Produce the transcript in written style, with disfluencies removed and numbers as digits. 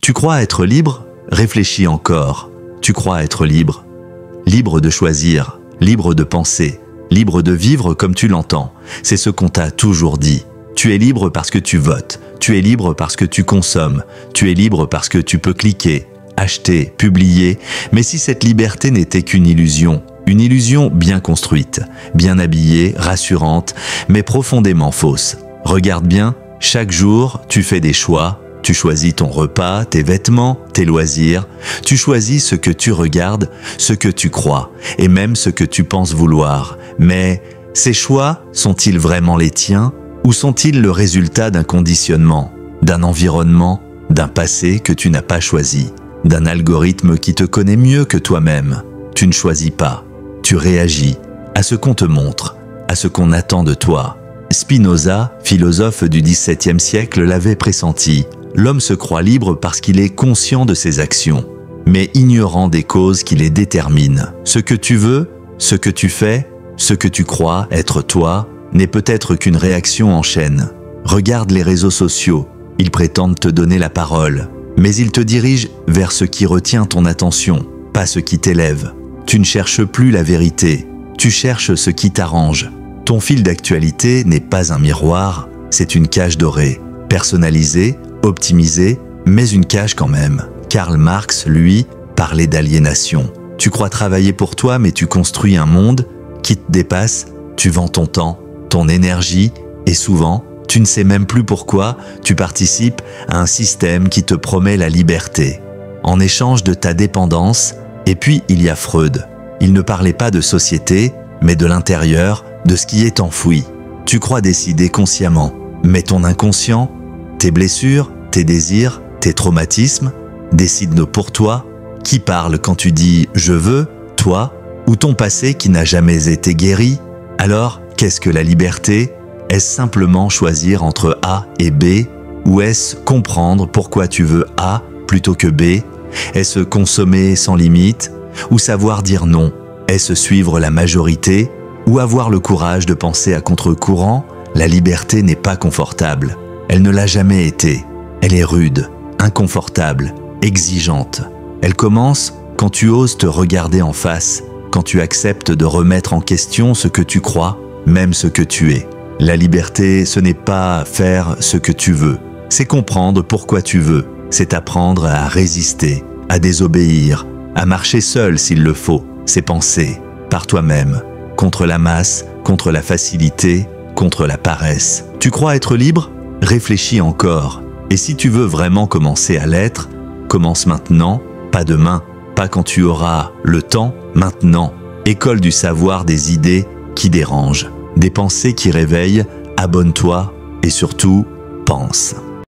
Tu crois être libre? Réfléchis encore. Tu crois être libre? Libre de choisir, libre de penser, libre de vivre comme tu l'entends. C'est ce qu'on t'a toujours dit. Tu es libre parce que tu votes. Tu es libre parce que tu consommes. Tu es libre parce que tu peux cliquer, acheter, publier. Mais si cette liberté n'était qu'une illusion bien construite, bien habillée, rassurante, mais profondément fausse. Regarde bien, chaque jour, tu fais des choix. Tu choisis ton repas, tes vêtements, tes loisirs. Tu choisis ce que tu regardes, ce que tu crois, et même ce que tu penses vouloir. Mais ces choix sont-ils vraiment les tiens, ou sont-ils le résultat d'un conditionnement, d'un environnement, d'un passé que tu n'as pas choisi, d'un algorithme qui te connaît mieux que toi-même? Tu ne choisis pas, tu réagis à ce qu'on te montre, à ce qu'on attend de toi. Spinoza, philosophe du XVIIe siècle, l'avait pressenti. L'homme se croit libre parce qu'il est conscient de ses actions, mais ignorant des causes qui les déterminent. Ce que tu veux, ce que tu fais, ce que tu crois être toi, n'est peut-être qu'une réaction en chaîne. Regarde les réseaux sociaux, ils prétendent te donner la parole, mais ils te dirigent vers ce qui retient ton attention, pas ce qui t'élève. Tu ne cherches plus la vérité, tu cherches ce qui t'arrange. Ton fil d'actualité n'est pas un miroir, c'est une cage dorée, personnalisée, optimisée, mais une cage quand même. Karl Marx, lui, parlait d'aliénation. Tu crois travailler pour toi, mais tu construis un monde qui te dépasse, tu vends ton temps, ton énergie, et souvent, tu ne sais même plus pourquoi tu participes à un système qui te promet la liberté, en échange de ta dépendance. Et puis, il y a Freud. Il ne parlait pas de société, mais de l'intérieur, de ce qui est enfoui. Tu crois décider consciemment, mais ton inconscient, tes blessures, tes désirs, tes traumatismes, décident pour toi. Qui parle quand tu dis « je veux », toi, ou ton passé qui n'a jamais été guéri? Alors, qu'est-ce que la liberté? Est-ce simplement choisir entre A et B? Ou est-ce comprendre pourquoi tu veux A plutôt que B? Est-ce consommer sans limite? Ou savoir dire non? Est-ce suivre la majorité? Ou avoir le courage de penser à contre-courant? La liberté n'est pas confortable. Elle ne l'a jamais été. Elle est rude, inconfortable, exigeante. Elle commence quand tu oses te regarder en face, quand tu acceptes de remettre en question ce que tu crois, même ce que tu es. La liberté, ce n'est pas faire ce que tu veux, c'est comprendre pourquoi tu veux, c'est apprendre à résister, à désobéir, à marcher seul s'il le faut, c'est penser, par toi-même, contre la masse, contre la facilité, contre la paresse. Tu crois être libre? Réfléchis encore. Et si tu veux vraiment commencer à l'être, commence maintenant, pas demain, pas quand tu auras le temps, maintenant. École du savoir des idées qui dérangent, des pensées qui réveillent, abonne-toi et surtout, pense.